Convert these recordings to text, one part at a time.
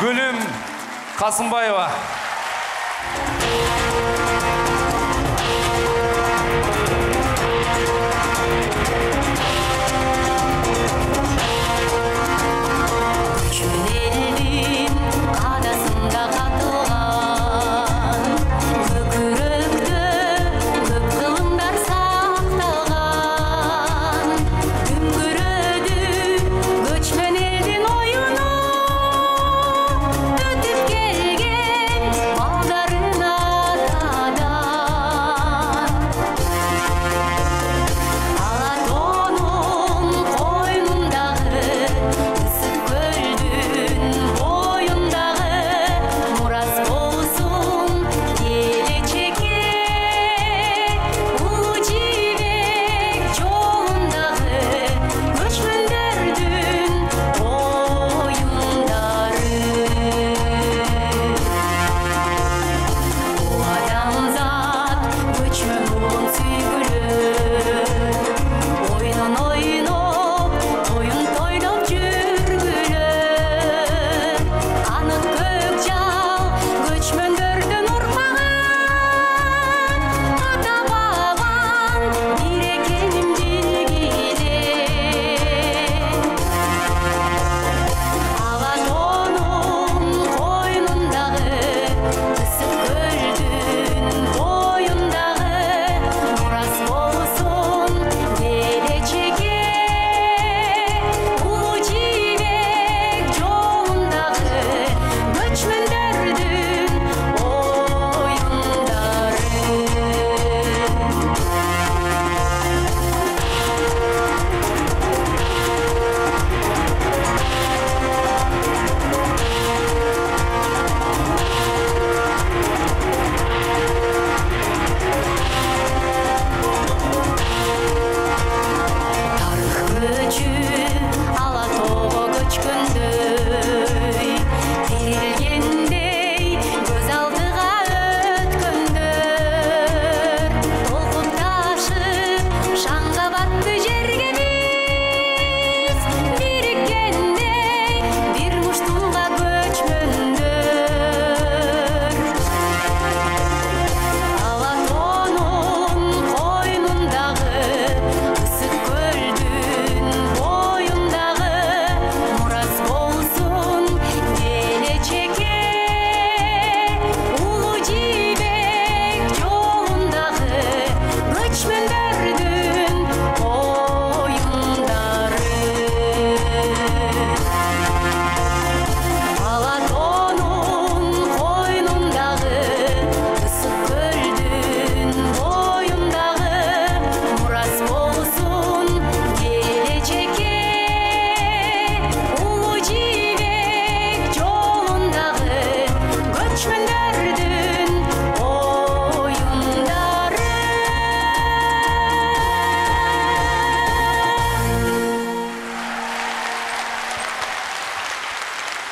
Gülüm Kasımbayeva.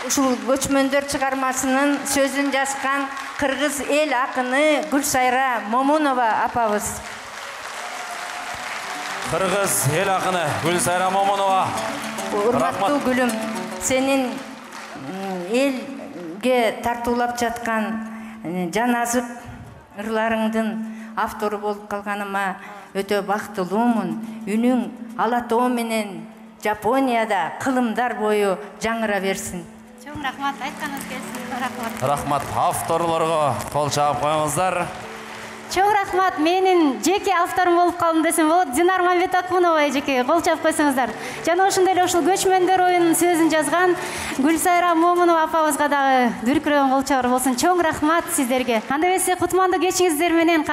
Ушул көчмөндөр чыгармасынын сөзүн жазган кыргыз эл акыны Гүлсайра Момунова апабыз. Кыргыз эл акыны Гүлсайра Момунова. Урматтуу Гүлүм, сенин элге тартуулап жаткан жаназып ырларыңдын автору болуп калганыма өтө бактылуумун. Үнүң ала тоо менен Жапонияда кылымдар бою жаңыра берсин. Чоң рахмат, айтканыңыз келсин. Рахмат. Рахмат, авторлорго кол чаап коюңуздар. Чоң рахмат, менин жеке авторум болуп калдым десем болот. Динар Мамбетакунова жеке кол чаап койсоңуздар. Жана ошондой эле ушул көчмөндөр оюнунун сөзүн жазган Гүлсайра Момунова апабызга дагы дүркүрөгөн кол чабар болсун. Чоң рахмат сиздерге. Анда эмесе кутмандуу кечиңиздер менен